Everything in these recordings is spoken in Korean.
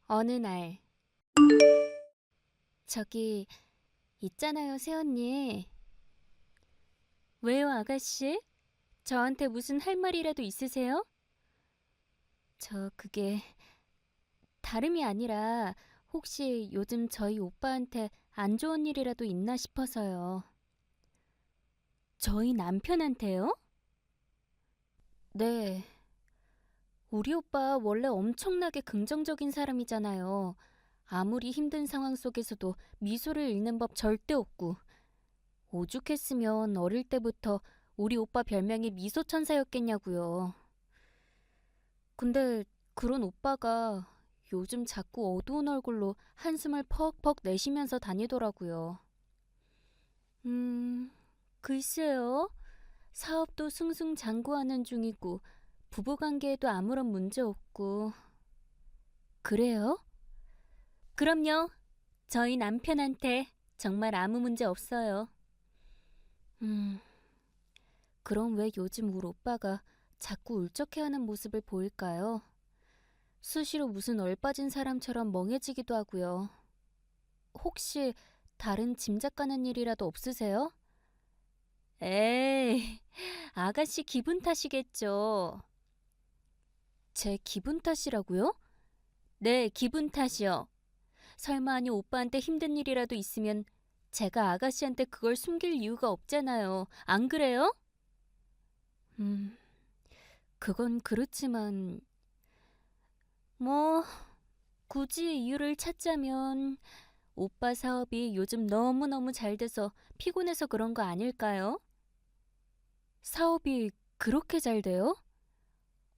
어느 날, 저기, 있잖아요, 새언니. 왜요, 아가씨? 저한테 무슨 할 말이라도 있으세요? 그게, 다름이 아니라, 혹시 요즘 저희 오빠한테 안 좋은 일이라도 있나 싶어서요. 저희 남편한테요? 네. 우리 오빠 원래 엄청나게 긍정적인 사람이잖아요. 아무리 힘든 상황 속에서도 미소를 잃는 법 절대 없고, 오죽했으면 어릴 때부터 우리 오빠 별명이 미소천사였겠냐고요. 근데 그런 오빠가 요즘 자꾸 어두운 얼굴로 한숨을 퍽퍽 내쉬면서 다니더라고요. 글쎄요. 사업도 승승장구하는 중이고 부부관계에도 아무런 문제 없고. 그래요? 그럼요. 저희 남편한테 정말 아무 문제 없어요. 음, 그럼 왜 요즘 우리 오빠가 자꾸 울적해하는 모습을 보일까요? 수시로 무슨 얼빠진 사람처럼 멍해지기도 하고요. 혹시 다른 짐작 가는 일이라도 없으세요? 에이, 아가씨 기분 탓이겠죠. 제 기분 탓이라고요? 네, 기분 탓이요. 설마 아니 오빠한테 힘든 일이라도 있으면 제가 아가씨한테 그걸 숨길 이유가 없잖아요. 안 그래요? 음, 그건 그렇지만 뭐 굳이 이유를 찾자면 오빠 사업이 요즘 너무너무 잘 돼서 피곤해서 그런 거 아닐까요? 사업이 그렇게 잘 돼요?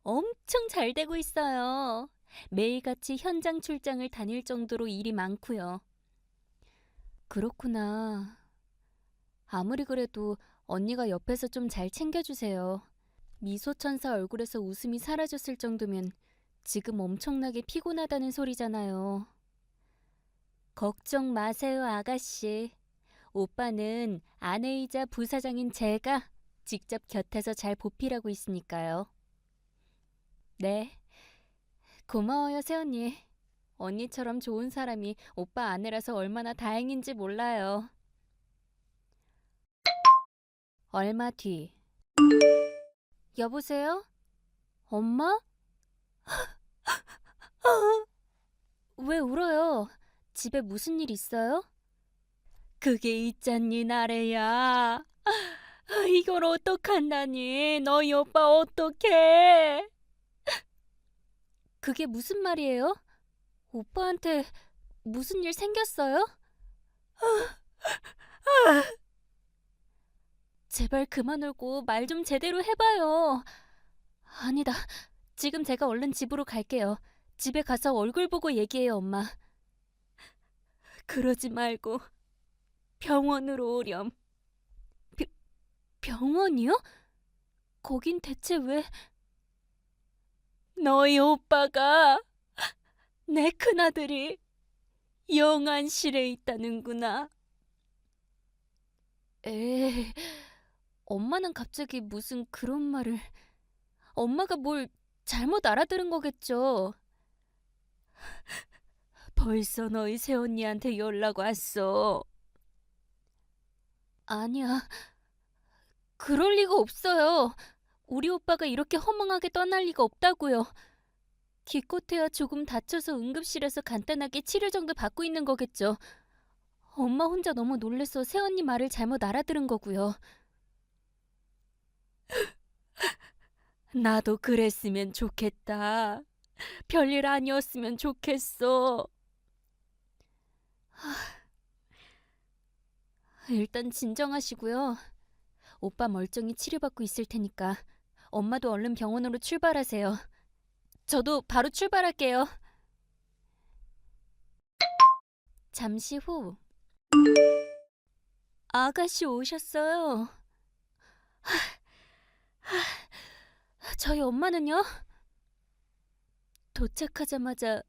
엄청 잘 되고 있어요. 매일같이 현장 출장을 다닐 정도로 일이 많고요. 그렇구나. 아무리 그래도 언니가 옆에서 좀 잘 챙겨주세요. 미소천사 얼굴에서 웃음이 사라졌을 정도면 지금 엄청나게 피곤하다는 소리잖아요. 걱정 마세요, 아가씨. 오빠는 아내이자 부사장인 제가 직접 곁에서 잘 보필하고 있으니까요. 네, 고마워요, 새언니. 언니처럼 좋은 사람이 오빠 아내라서 얼마나 다행인지 몰라요. 얼마 뒤. 여보세요? 엄마? 왜 울어요? 집에 무슨 일 있어요? 그게 있잖니, 나래야. 이걸 어떡한다니. 너희 오빠 어떡해? 그게 무슨 말이에요? 오빠한테 무슨 일 생겼어요? 제발 그만 울고 말 좀 제대로 해봐요. 아니다. 지금 제가 얼른 집으로 갈게요. 집에 가서 얼굴 보고 얘기해요, 엄마. 그러지 말고 병원으로 오렴. 벼, 병원이요? 거긴 대체 왜? 너희 오빠가 내 큰아들이 영안실에 있다는구나. 에, 엄마는 갑자기 무슨 그런 말을. 엄마가 뭘 잘못 알아들은 거겠죠. 벌써 너희 새언니한테 연락 왔어. 아니야, 그럴 리가 없어요. 우리 오빠가 이렇게 허망하게 떠날 리가 없다고요. 기껏해야 조금 다쳐서 응급실에서 간단하게 치료 정도 받고 있는 거겠죠. 엄마 혼자 너무 놀래서 새언니 말을 잘못 알아들은 거고요. 나도 그랬으면 좋겠다. 별일 아니었으면 좋겠어. 일단 진정하시고요. 오빠 멀쩡히 치료받고 있을 테니까 엄마도 얼른 병원으로 출발하세요. 저도 바로 출발할게요. 잠시 후. 아가씨 오셨어요. 저희 엄마는요? 도착하자마자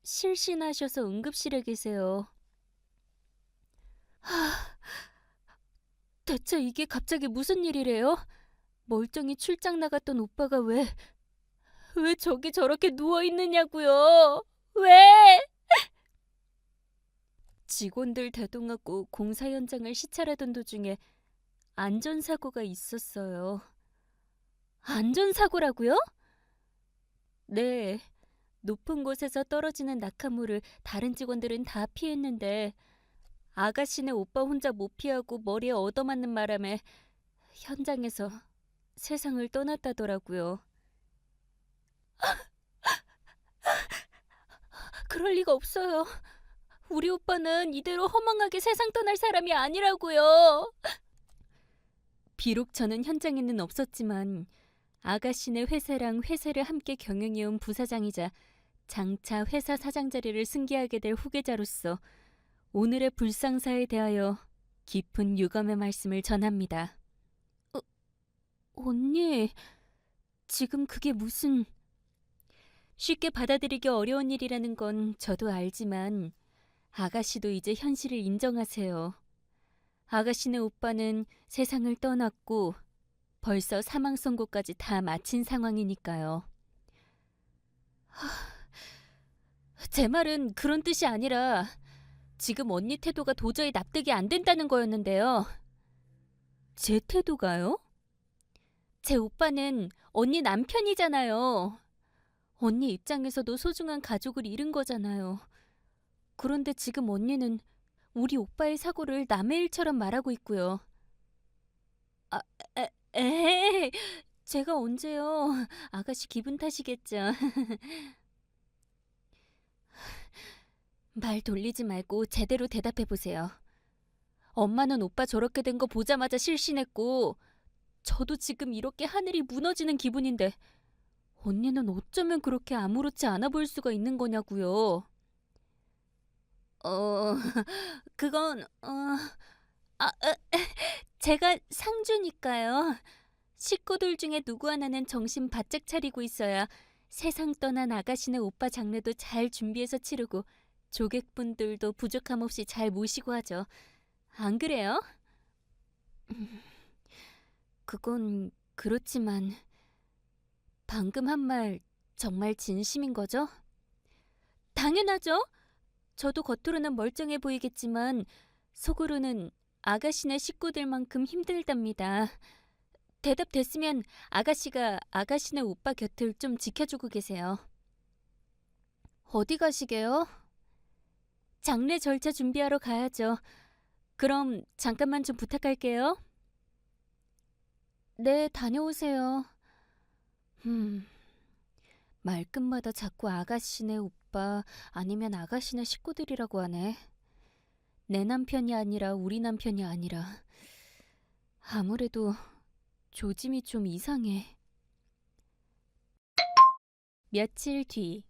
실신하셔서 응급실에 계세요. 대체 이게 갑자기 무슨 일이래요? 멀쩡히 출장 나갔던 오빠가 왜 저기 저렇게 누워있느냐고요? 왜? 직원들 대동하고 공사 현장을 시찰하던 도중에 안전사고가 있었어요. 안전사고라고요? 네. 높은 곳에서 떨어지는 낙하물을 다른 직원들은 다 피했는데 아가씨네 오빠 혼자 못 피하고 머리에 얻어맞는 바람에 현장에서 세상을 떠났다더라고요. 그럴 리가 없어요. 우리 오빠는 이대로 허망하게 세상 떠날 사람이 아니라고요. 비록 저는 현장에는 없었지만 아가씨네 회사랑 회사를 함께 경영해온 부사장이자 장차 회사 사장 자리를 승계하게 될 후계자로서 오늘의 불상사에 대하여 깊은 유감의 말씀을 전합니다. 언니, 지금 그게 무슨... 쉽게 받아들이기 어려운 일이라는 건 저도 알지만 아가씨도 이제 현실을 인정하세요. 아가씨네 오빠는 세상을 떠났고 벌써 사망 선고까지 다 마친 상황이니까요. 제 말은 그런 뜻이 아니라 지금 언니 태도가 도저히 납득이 안 된다는 거였는데요. 제 태도가요? 제 오빠는 언니 남편이잖아요. 언니 입장에서도 소중한 가족을 잃은 거잖아요. 그런데 지금 언니는 우리 오빠의 사고를 남의 일처럼 말하고 있고요. 아, 에이, 제가 언제요? 아가씨 기분 탓이겠죠. 말 돌리지 말고 제대로 대답해 보세요. 엄마는 오빠 저렇게 된 거 보자마자 실신했고 저도 지금 이렇게 하늘이 무너지는 기분인데 언니는 어쩌면 그렇게 아무렇지 않아 보일 수가 있는 거냐고요. 어, 그건 제가 상주니까요. 식구들 중에 누구 하나는 정신 바짝 차리고 있어야 세상 떠난 아가씨네 오빠 장례도 잘 준비해서 치르고 조객분들도 부족함 없이 잘 모시고 하죠. 안 그래요? 그건 그렇지만 방금 한 말 정말 진심인 거죠? 당연하죠. 저도 겉으로는 멀쩡해 보이겠지만 속으로는 아가씨네 식구들만큼 힘들답니다. 대답됐으면 아가씨가 아가씨네 오빠 곁을 좀 지켜주고 계세요. 어디 가시게요? 장례 절차 준비하러 가야죠. 그럼 잠깐만 좀 부탁할게요. 네, 다녀오세요. 말끝마다 자꾸 아가씨네 오빠 아니면 아가씨네 식구들이라고 하네. 내 남편이 아니라 우리 남편이 아니라 아무래도 조짐이 좀 이상해. 며칠 뒤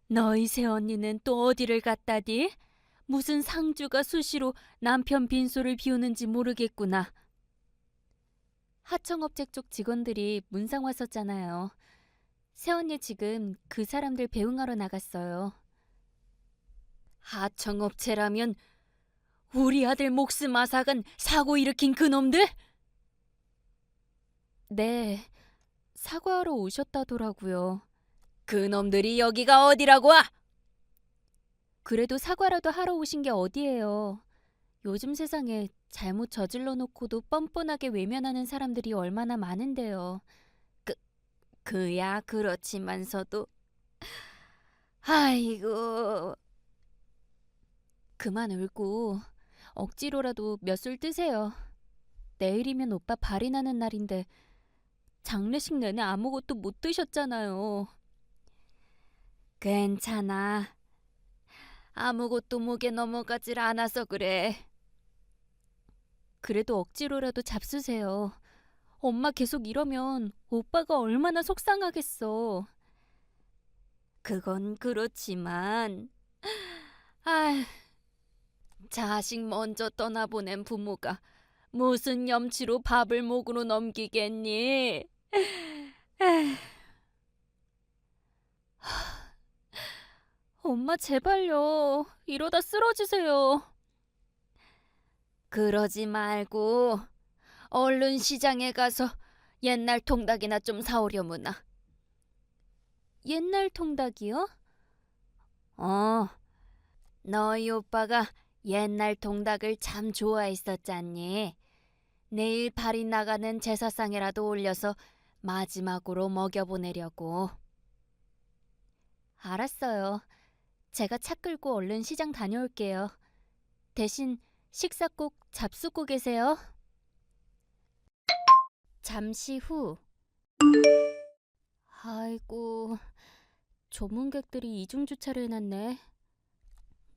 너희 새언니는 또 어디를 갔다디? 무슨 상주가 수시로 남편 빈소를 비우는지 모르겠구나. 하청업체 쪽 직원들이 문상 왔었잖아요. 새언니 지금 그 사람들 배웅하러 나갔어요. 하청업체라면 우리 아들 목숨 앗아간 사고 일으킨 그놈들? 네, 사과하러 오셨다더라고요. 그놈들이 여기가 어디라고 와? 그래도 사과라도 하러 오신 게 어디예요. 요즘 세상에 잘못 저질러 놓고도 뻔뻔하게 외면하는 사람들이 얼마나 많은데요. 그야 그렇지만서도 아이고. 그만 울고 억지로라도 몇 술 뜨세요. 내일이면 오빠 발이 나는 날인데 장례식 내내 아무것도 못 드셨잖아요. 괜찮아. 아무것도 목에 넘어가질 않아서 그래. 그래도 억지로라도 잡수세요. 엄마 계속 이러면 오빠가 얼마나 속상하겠어. 그건 그렇지만 아휴, 자식 먼저 떠나보낸 부모가 무슨 염치로 밥을 목으로 넘기겠니? 에휴. 엄마 제발요. 이러다 쓰러지세요. 그러지 말고 얼른 시장에 가서 옛날 통닭이나 좀 사오려무나. 옛날 통닭이요? 어, 너희 오빠가 옛날 통닭을 참 좋아했었잖니. 내일 발이 나가는 제사상에라도 올려서 마지막으로 먹여보내려고. 알았어요. 제가 차 끌고 얼른 시장 다녀올게요. 대신 식사 꼭 잡수고 계세요. 잠시 후. 아이고, 조문객들이 이중주차를 해놨네.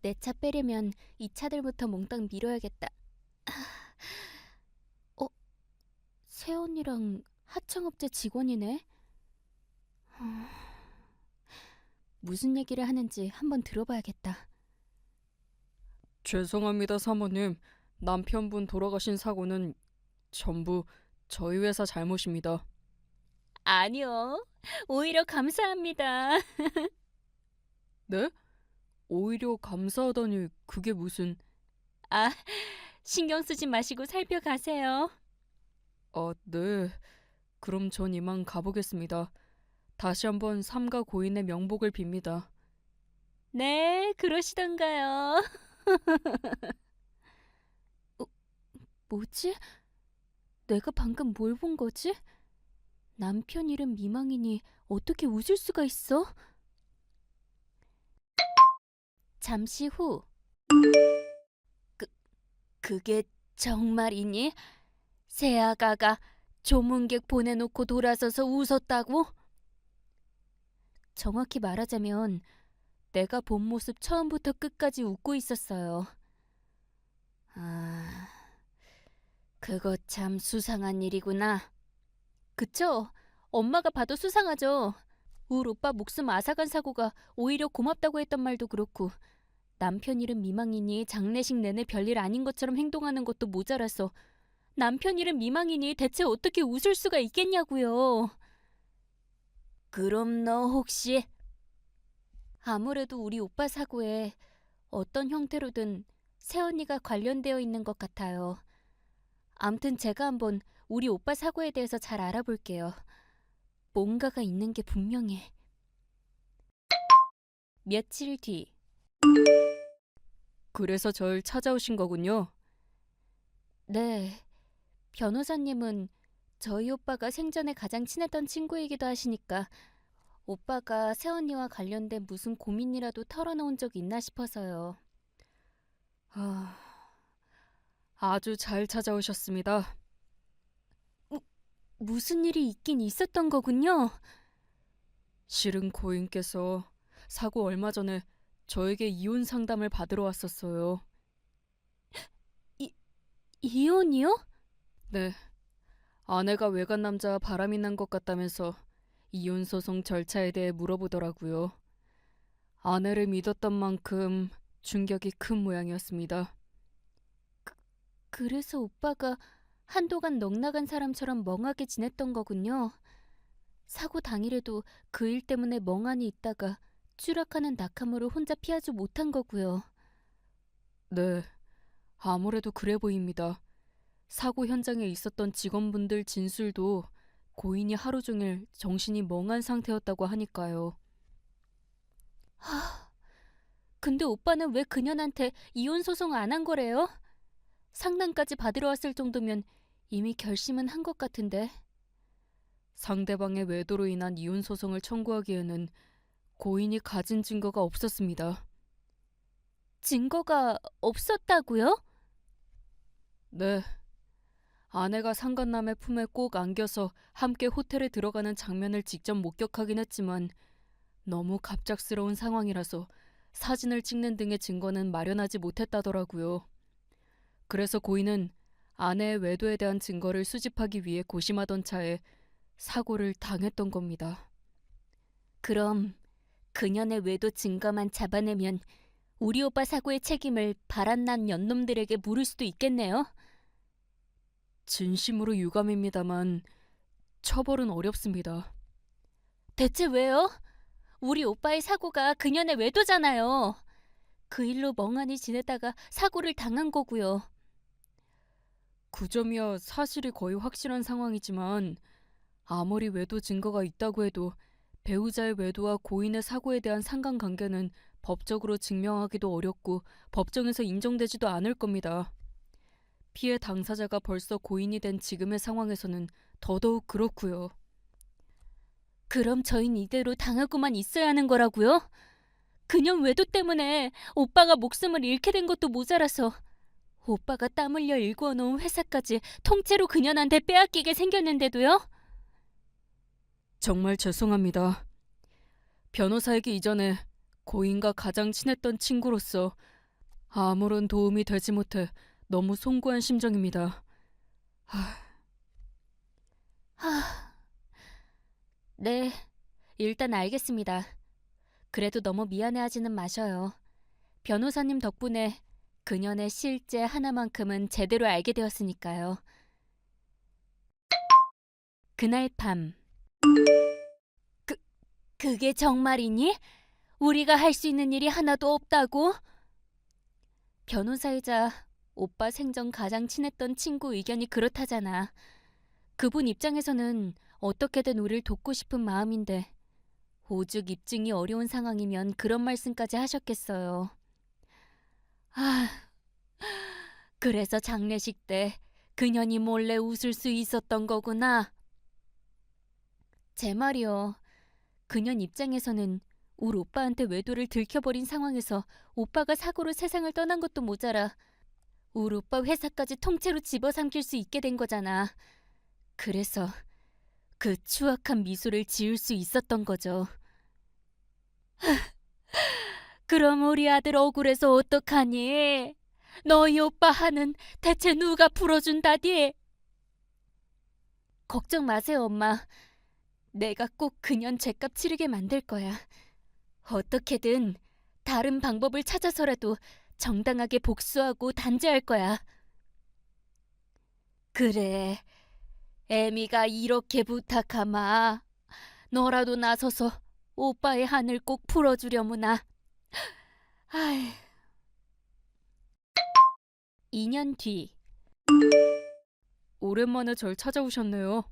내 차 빼려면 이 차들부터 몽땅 밀어야겠다. 어? 새언니랑 하청업체 직원이네? 무슨 얘기를 하는지 한번 들어봐야겠다. 죄송합니다, 사모님. 남편분 돌아가신 사고는 전부 저희 회사 잘못입니다. 아니요. 오히려 감사합니다. 네? 오히려 감사하다니 그게 무슨... 아, 신경 쓰지 마시고 살펴가세요. 네. 그럼 전 이만 가보겠습니다. 다시 한번 삼가 고인의 명복을 빕니다. 네, 그러시던가요. 뭐지? 내가 방금 뭘 본 거지? 남편 이름 미망이니 어떻게 웃을 수가 있어? 잠시 후. 그게 정말이니? 새아가가 조문객 보내놓고 돌아서서 웃었다고? 정확히 말하자면 내가 본 모습 처음부터 끝까지 웃고 있었어요. 아, 그거 참 수상한 일이구나. 그쵸? 엄마가 봐도 수상하죠. 울 오빠 목숨 앗아간 사고가 오히려 고맙다고 했던 말도 그렇고, 남편 이름 미망이니 장례식 내내 별일 아닌 것처럼 행동하는 것도 모자라서 남편 이름 미망이니 대체 어떻게 웃을 수가 있겠냐고요. 그럼 너 혹시... 아무래도 우리 오빠 사고에 어떤 형태로든 새언니가 관련되어 있는 것 같아요. 암튼 제가 한번 우리 오빠 사고에 대해서 잘 알아볼게요. 뭔가가 있는 게 분명해. 며칠 뒤. 그래서 절 찾아오신 거군요. 네, 변호사님은 저희 오빠가 생전에 가장 친했던 친구이기도 하시니까 오빠가 새언니와 관련된 무슨 고민이라도 털어놓은 적 있나 싶어서요. 아주 잘 찾아오셨습니다. 무슨 일이 있긴 있었던 거군요. 실은 고인께서 사고 얼마 전에 저에게 이혼 상담을 받으러 왔었어요. 이혼이요? 네. 아내가 외간 남자 바람이 난 것 같다면서 이혼 소송 절차에 대해 물어보더라고요. 아내를 믿었던 만큼 충격이 큰 모양이었습니다. 그래서 오빠가 한동안 넉나간 사람처럼 멍하게 지냈던 거군요. 사고 당일에도 그 일 때문에 멍하니 있다가 추락하는 낙하물을 혼자 피하지 못한 거고요. 네, 아무래도 그래 보입니다. 사고 현장에 있었던 직원분들 진술도 고인이 하루 종일 정신이 멍한 상태였다고 하니까요. 근데 오빠는 왜 그년한테 이혼 소송 안 한 거래요? 상담까지 받으러 왔을 정도면 이미 결심은 한 것 같은데. 상대방의 외도로 인한 이혼 소송을 청구하기에는 고인이 가진 증거가 없었습니다. 증거가 없었다고요? 네. 아내가 상간남의 품에 꼭 안겨서 함께 호텔에 들어가는 장면을 직접 목격하긴 했지만 너무 갑작스러운 상황이라서 사진을 찍는 등의 증거는 마련하지 못했다더라고요. 그래서 고인은 아내의 외도에 대한 증거를 수집하기 위해 고심하던 차에 사고를 당했던 겁니다. 그럼 그년의 외도 증거만 잡아내면 우리 오빠 사고의 책임을 바람난 연놈들에게 물을 수도 있겠네요. 진심으로 유감입니다만 처벌은 어렵습니다. 대체 왜요? 우리 오빠의 사고가 그년의 외도잖아요. 그 일로 멍하니 지내다가 사고를 당한 거고요. 그 점이야 사실이 거의 확실한 상황이지만 아무리 외도 증거가 있다고 해도 배우자의 외도와 고인의 사고에 대한 상관관계는 법적으로 증명하기도 어렵고 법정에서 인정되지도 않을 겁니다. 피해 당사자가 벌써 고인이 된 지금의 상황에서는 더더욱 그렇고요. 그럼 저흰 이대로 당하고만 있어야 하는 거라고요? 그년 외도 때문에 오빠가 목숨을 잃게 된 것도 모자라서 오빠가 땀 흘려 일구어 놓은 회사까지 통째로 그년한테 빼앗기게 생겼는데도요? 정말 죄송합니다. 변호사에게 이전에 고인과 가장 친했던 친구로서 아무런 도움이 되지 못해 너무 송구한 심정입니다. 네, 일단 알겠습니다. 그래도 너무 미안해하지는 마셔요. 변호사님 덕분에 그년의 실제 하나만큼은 제대로 알게 되었으니까요. 그날 밤. 그게 정말이니? 우리가 할 수 있는 일이 하나도 없다고? 변호사이자 오빠 생전 가장 친했던 친구 의견이 그렇다잖아. 그분 입장에서는 어떻게든 우릴 돕고 싶은 마음인데 오죽 입증이 어려운 상황이면 그런 말씀까지 하셨겠어요. 그래서 장례식 때 그년이 몰래 웃을 수 있었던 거구나. 제 말이요. 그년 입장에서는 우리 오빠한테 외도를 들켜버린 상황에서 오빠가 사고로 세상을 떠난 것도 모자라 우리 오빠 회사까지 통째로 집어삼킬 수 있게 된 거잖아. 그래서 그 추악한 미소를 지을 수 있었던 거죠. 그럼 우리 아들 억울해서 어떡하니? 너희 오빠 한은 대체 누가 풀어준다디? 걱정 마세요, 엄마. 내가 꼭 그년 죗값 치르게 만들 거야. 어떻게든 다른 방법을 찾아서라도 정당하게 복수하고 단죄할 거야. 그래, 애미가 이렇게 부탁하마. 너라도 나서서 오빠의 한을 꼭 풀어주려무나. 2년 뒤. 오랜만에 절 찾아오셨네요.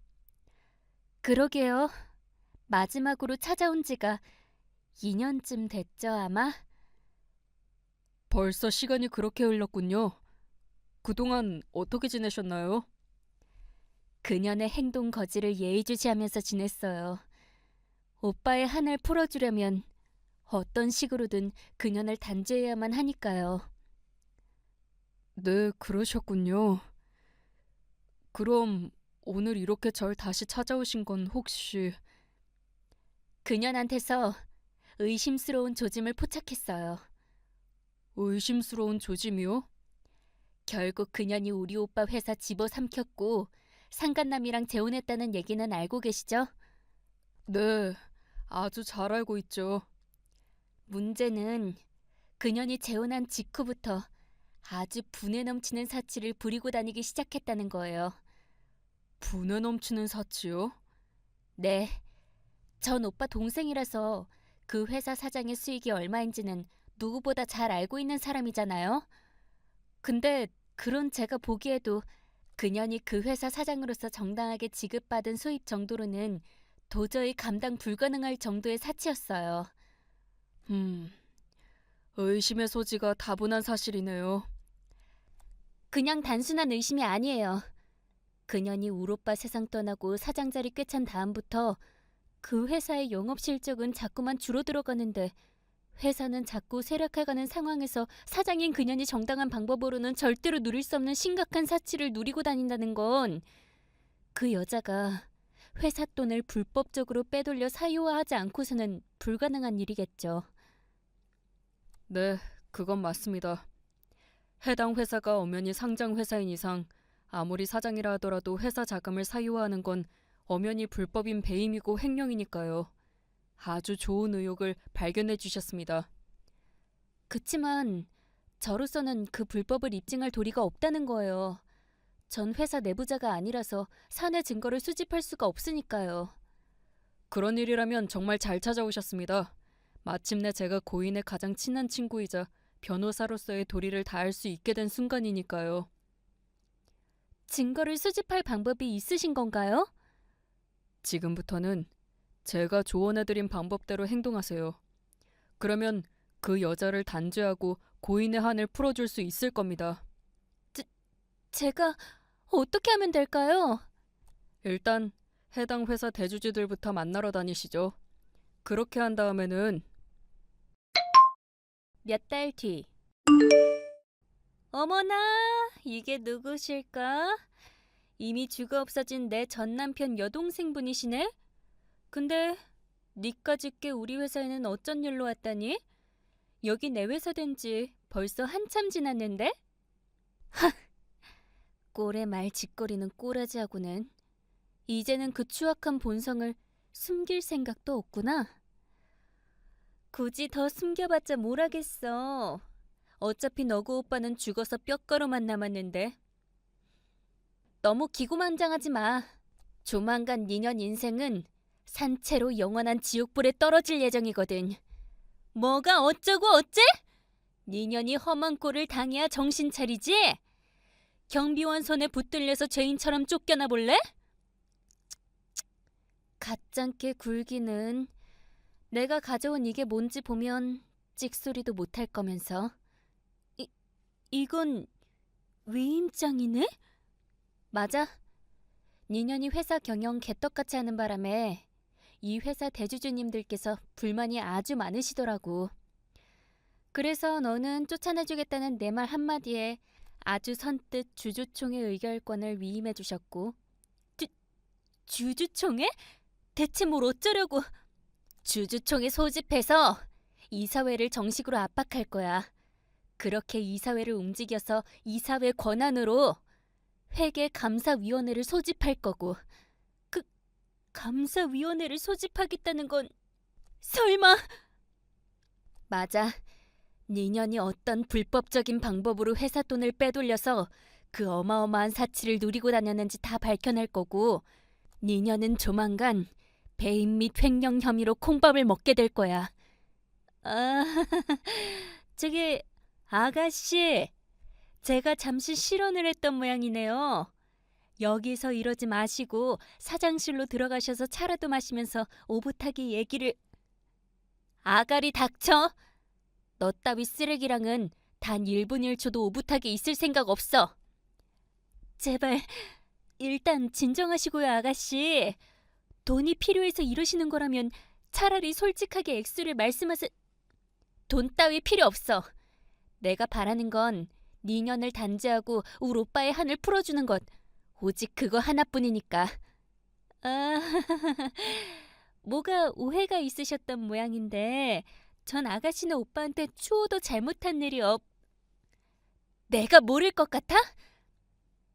그러게요. 마지막으로 찾아온 지가 2년쯤 됐죠, 아마? 벌써 시간이 그렇게 흘렀군요. 그동안 어떻게 지내셨나요? 그년의 행동 거지를 예의주시하면서 지냈어요. 오빠의 한을 풀어주려면 어떤 식으로든 그년을 단죄해야만 하니까요. 네, 그러셨군요. 그럼 오늘 이렇게 절 다시 찾아오신 건 혹시... 그년한테서 의심스러운 조짐을 포착했어요. 의심스러운 조짐이요? 결국 그년이 우리 오빠 회사 집어삼켰고 상간남이랑 재혼했다는 얘기는 알고 계시죠? 네, 아주 잘 알고 있죠. 문제는 그년이 재혼한 직후부터 아주 분에 넘치는 사치를 부리고 다니기 시작했다는 거예요. 분에 넘치는 사치요? 네, 전 오빠 동생이라서 그 회사 사장의 수익이 얼마인지는 누구보다 잘 알고 있는 사람이잖아요. 근데 그런 제가 보기에도 그년이 그 회사 사장으로서 정당하게 지급받은 수입 정도로는 도저히 감당 불가능할 정도의 사치였어요. 의심의 소지가 다분한 사실이네요. 그냥 단순한 의심이 아니에요. 그년이 우로빠 세상 떠나고 사장 자리 꿰찬 다음부터 그 회사의 영업 실적은 자꾸만 줄어들어가는데 회사는 자꾸 쇠락해가는 상황에서 사장인 그년이 정당한 방법으로는 절대로 누릴 수 없는 심각한 사치를 누리고 다닌다는 건 그 여자가 회사 돈을 불법적으로 빼돌려 사유화하지 않고서는 불가능한 일이겠죠. 네, 그건 맞습니다. 해당 회사가 엄연히 상장 회사인 이상 아무리 사장이라 하더라도 회사 자금을 사유화하는 건 엄연히 불법인 배임이고 횡령이니까요. 아주 좋은 의혹을 발견해 주셨습니다. 그치만 저로서는 그 불법을 입증할 도리가 없다는 거예요. 전 회사 내부자가 아니라서 사내 증거를 수집할 수가 없으니까요. 그런 일이라면 정말 잘 찾아오셨습니다. 마침내 제가 고인의 가장 친한 친구이자 변호사로서의 도리를 다할 수 있게 된 순간이니까요. 증거를 수집할 방법이 있으신 건가요? 지금부터는 제가 조언해드린 방법대로 행동하세요. 그러면 그 여자를 단죄하고 고인의 한을 풀어줄 수 있을 겁니다. 제가 어떻게 하면 될까요? 일단 해당 회사 대주주들부터 만나러 다니시죠. 그렇게 한 다음에는 몇 달 뒤. 어머나, 이게 누구실까? 이미 죽어 없어진 내 전 남편 여동생분이시네? 근데 니까짓 게 우리 회사에는 어쩐 일로 왔다니? 여기 내 회사 된 지 벌써 한참 지났는데? 하! 꼴의 말 짓거리는 꼬라지하고는 이제는 그 추악한 본성을 숨길 생각도 없구나. 굳이 더 숨겨봤자 뭘 하겠어. 어차피 너구 오빠는 죽어서 뼈가루만 남았는데. 너무 기고만장하지 마. 조만간 니년 인생은 산채로 영원한 지옥불에 떨어질 예정이거든. 뭐가 어쩌고 어째? 니년이 험한 꼴을 당해야 정신 차리지? 경비원 손에 붙들려서 죄인처럼 쫓겨나 볼래? 가짱게 굴기는. 내가 가져온 이게 뭔지 보면 찍소리도 못할 거면서. 이건 위임장이네? 맞아. 니년이 회사 경영 개떡같이 하는 바람에 이 회사 대주주님들께서 불만이 아주 많으시더라고. 그래서 너는 쫓아내주겠다는 내 말 한마디에 아주 선뜻 주주총회 의결권을 위임해 주셨고. 주주총회? 대체 뭘 어쩌려고? 주주총회 소집해서 이사회를 정식으로 압박할 거야. 그렇게 이사회를 움직여서 이사회 권한으로 회계 감사위원회를 소집할 거고. 그 감사위원회를 소집하겠다는 건 설마? 맞아. 니년이 어떤 불법적인 방법으로 회사 돈을 빼돌려서 그 어마어마한 사치를 누리고 다녔는지 다 밝혀낼 거고, 니년은 조만간 배임 및 횡령 혐의로 콩밥을 먹게 될 거야. 아, 저기 아가씨, 제가 잠시 실언을 했던 모양이네요. 여기서 이러지 마시고 사장실로 들어가셔서 차라도 마시면서 오붓하게 얘기를. 아가리 닥쳐. 너 따위 쓰레기랑은 단 1분 1초도 오붓하게 있을 생각 없어. 제발 일단 진정하시고요, 아가씨. 돈이 필요해서 이러시는 거라면 차라리 솔직하게 액수를 말씀하세. 돈 따위 필요 없어. 내가 바라는 건 니년을 단죄하고 우리 오빠의 한을 풀어주는 것. 오직 그거 하나뿐이니까. 아, 뭐가 오해가 있으셨던 모양인데 전 아가씨는 오빠한테 추호도 잘못한 일이 내가 모를 것 같아?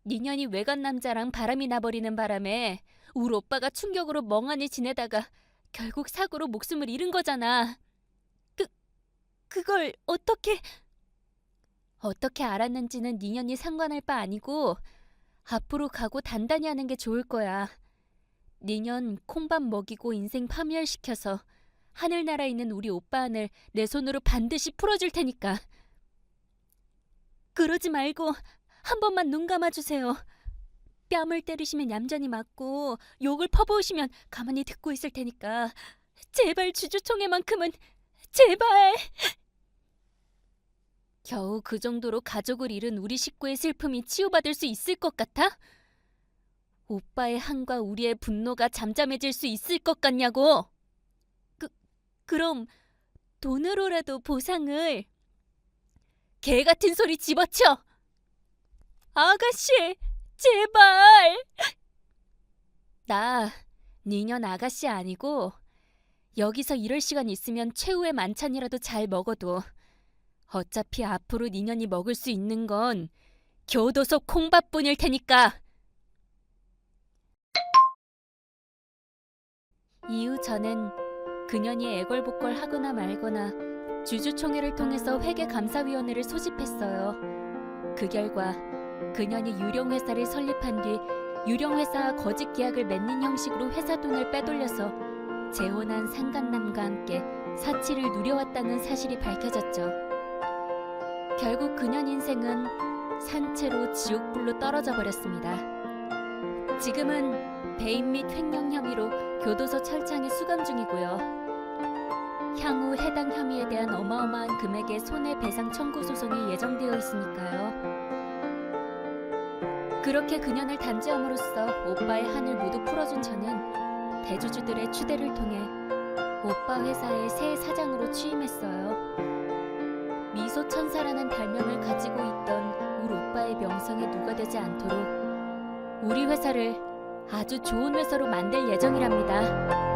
니년이 외간 남자랑 바람이 나버리는 바람에 우리 오빠가 충격으로 멍하니 지내다가 결국 사고로 목숨을 잃은 거잖아. 그걸 어떻게 알았는지는 니년이 상관할 바 아니고 앞으로 각오 단단히 하는 게 좋을 거야. 니년 콩밥 먹이고 인생 파멸시켜서 하늘나라에 있는 우리 오빠 한을 내 손으로 반드시 풀어줄 테니까. 그러지 말고 한 번만 눈 감아주세요. 뺨을 때리시면 얌전히 맞고 욕을 퍼부으시면 가만히 듣고 있을 테니까. 제발 주주총회만큼은 제발. 겨우 그 정도로 가족을 잃은 우리 식구의 슬픔이 치유받을 수 있을 것 같아? 오빠의 한과 우리의 분노가 잠잠해질 수 있을 것 같냐고. 그럼 돈으로라도 보상을. 개 같은 소리 집어쳐. 아가씨, 제발. 나 니년 아가씨 아니고 여기서 이럴 시간 있으면 최후의 만찬이라도 잘 먹어도 어차피 앞으로 니년이 먹을 수 있는 건 교도소 콩밥뿐일 테니까. 이후 저는 그년이 애걸복걸 하거나 말거나 주주총회를 통해서 회계감사위원회를 소집했어요. 그 결과 그년이 유령회사를 설립한 뒤 유령회사와 거짓 계약을 맺는 형식으로 회사 돈을 빼돌려서 재혼한 상간남과 함께 사치를 누려왔다는 사실이 밝혀졌죠. 결국 그년 인생은 산채로 지옥불로 떨어져 버렸습니다. 지금은 배임 및 횡령 혐의로 교도소 철창에 수감 중이고요. 향후 해당 혐의에 대한 어마어마한 금액의 손해배상 청구 소송이 예정되어 있으니까요. 그렇게 그년을 단죄함으로써 오빠의 한을 모두 풀어준 저는 대주주들의 추대를 통해 오빠 회사의 새 사장으로 취임했어요. 미소천사라는 별명을 가지고 있던 우리 오빠의 명성에 누가 되지 않도록 우리 회사를 아주 좋은 회사로 만들 예정이랍니다.